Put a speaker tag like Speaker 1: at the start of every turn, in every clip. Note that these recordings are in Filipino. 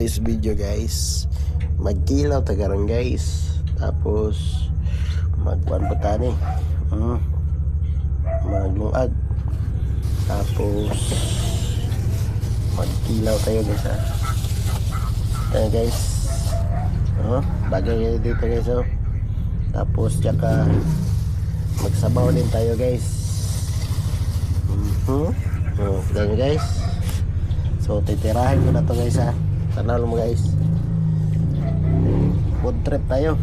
Speaker 1: This video guys, magkilaw tagaran guys, tapos magkuan botani, maglungag, tapos magkilaw tayo guys ha. Ayan guys, bagay dito guys tapos tsaka magsabaw din tayo guys. Ganyan guys, so titirahin ko na to guys ha. Tanaw mo guys, food trip tayo.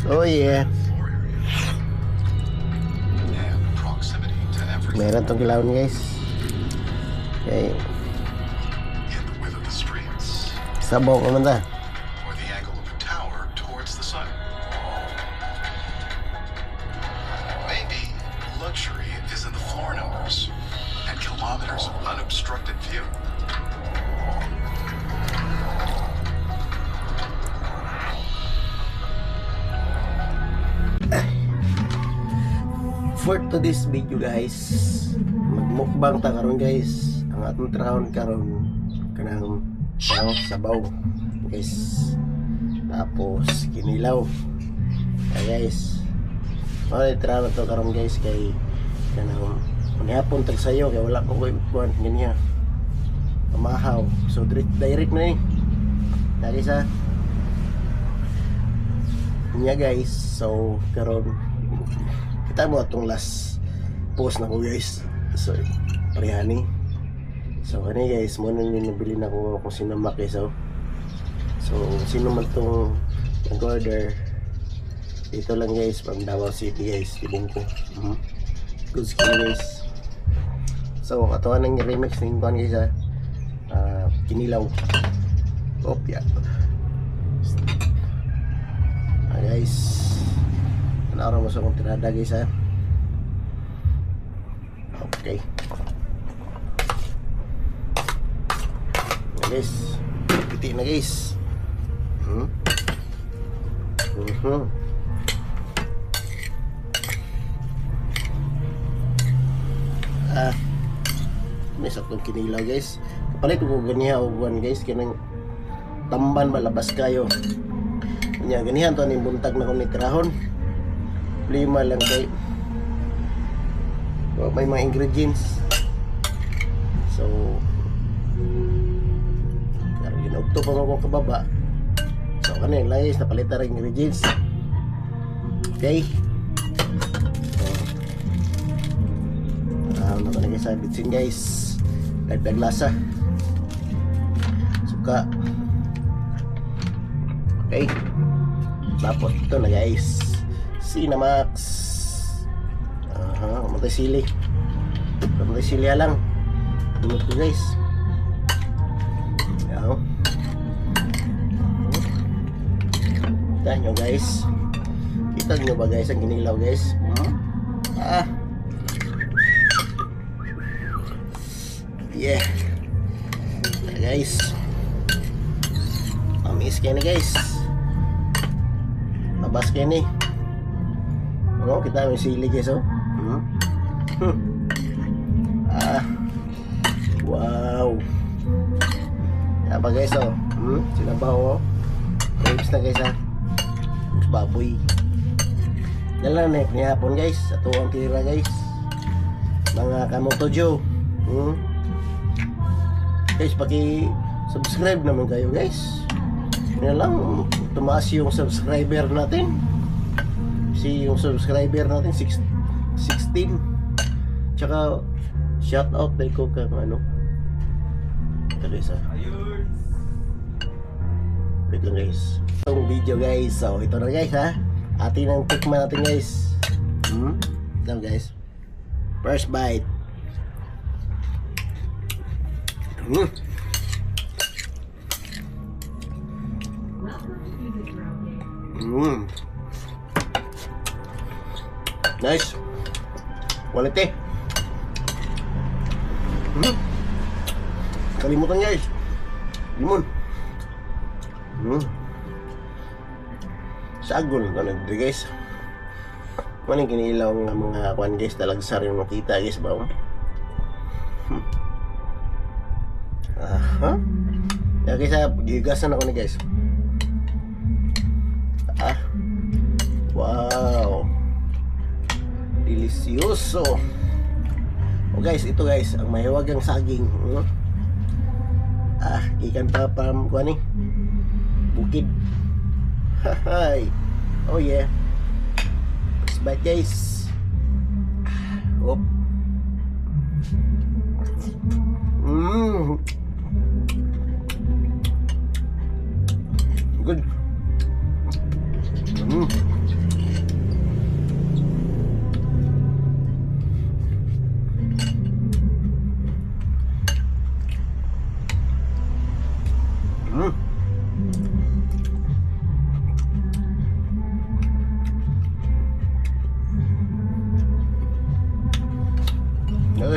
Speaker 1: Oh yeah. Meron tong kilawin guys. Okay. Sabaw ko man ta.
Speaker 2: Maybe luxury is in the floor numbers and kilometers of unobstructed view.
Speaker 1: For today's video guys, magmukbang ta karon guys. Ang atong trahon karon kanang sabaw guys, tapos kinilaw. Guys, ay trahon to karon guys kay kanang manihapon tag sayo kay wala ko kuan ganiya pamahaw, so direct na dali sa niya guys. So karon kita mo itong last post na ko guys, so parehani. So kani guys, mo nang nabili na ko kung sino makisaw. So sino man itong nag-order dito lang guys, from Davao City guys, ibong ko good skin guys. So katuan ng remix ng kuan guys kinilaw kopya guys. Araw mo sa kong tirada guys ha. Okay guys, piti na guys. May saktong kinilaw guys. Kapalit ko ganiha o buwan guys, kinang tamban malabas kayo nya ganihan to ning buntag na kong nitirahon. Lima lang kay may mga ingredients. So karon ginugto pa mo kababa. So kanin guys, napalitan ring ingredients. Okay, ano ka na guys, bitsin guys, dagdag lasa, suka. Okay, tapos ito na guys, Cinemax. Matay sili. Matay sili lang. Tulog ko guys. Yan. Kita nyo guys. Kita nyo ba guys ang ginilaw guys? Yeah. Guys. Amis kayo na guys. Labas kayo ni. Kita may sili guys wow. Yan pa guys sinabaw ribs na guys baboy. Dalang na ni hapon guys. Ato ang tira guys. Mga kamotojo. Guys, paki-subscribe naman kayo guys. Yan lang, tumaas yung subscriber natin. Yung subscriber natin 16. Tsaka shout out na ko kang ano. Ito guys wait lang guys. Itong video guys. So ito na guys ha. Atin ang tikman natin guys. Ito guys. First bite. Nice. Quality. Kalimutan guys. Limon. Sagol na nagdi guys. Maning kinilaw nga mga kwan guys. Talagsar yung makita guys ba? Aha. Ya guys, gigasan ako ni guys. Wow. Delicioso. Oh guys, ito guys, ang mahiwagang saging. Ikan pa kuha ni bukid. Hahay. Oh yeah. First bite guys. Hop. Good.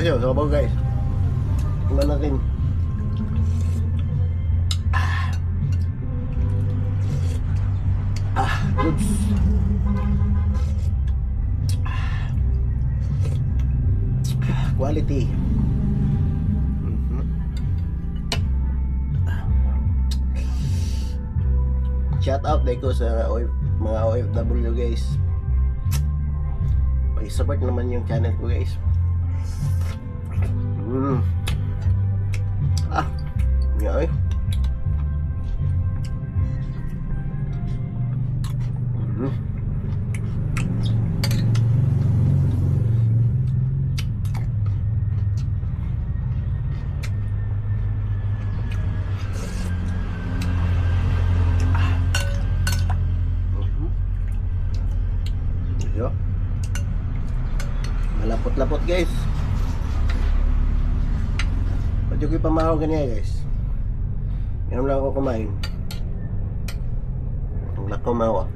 Speaker 1: Siya, sabaw guys. Tingnan natin. Goods. Quality. Shout out dahil ko sa mga OFW guys. Pag-support naman yung channel ko guys. Yeah. Malapot-lapot guys. Pwede ko ipamahaw ganyan guys. Yan lang ako kumain. Ang lakaw mawa.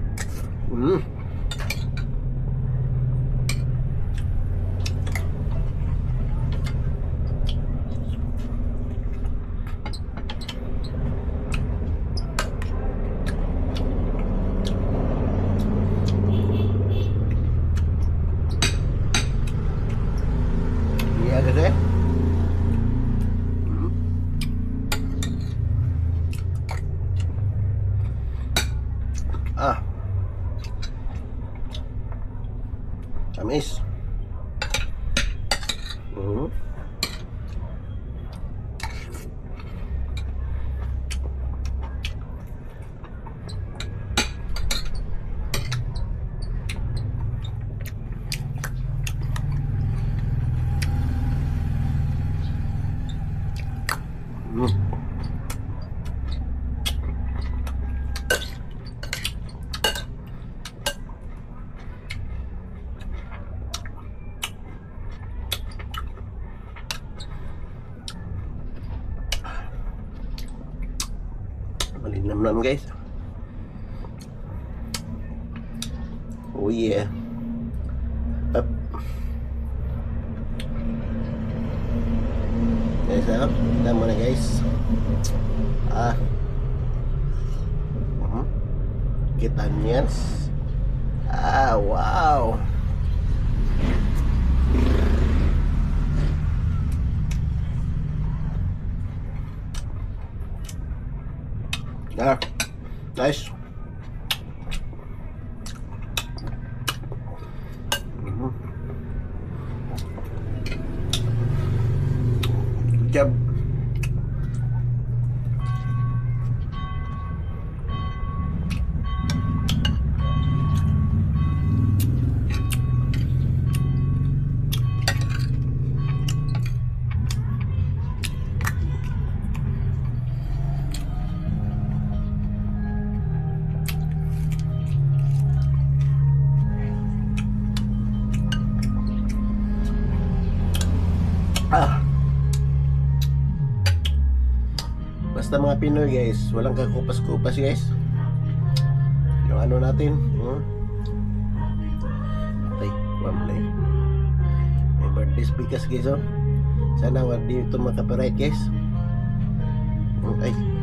Speaker 1: Iya kasi. Tamis. Malinam-nam guys. Oh yeah. Up. Guys, tama na guys. Get onions. Wow. Nice. job. Basta mga Pinoy guys, walang kakupas-kupas guys. Yung ano natin, okay, one play. May birthday speakers guys, oh. Sana wag dito makapiright guys. Okay.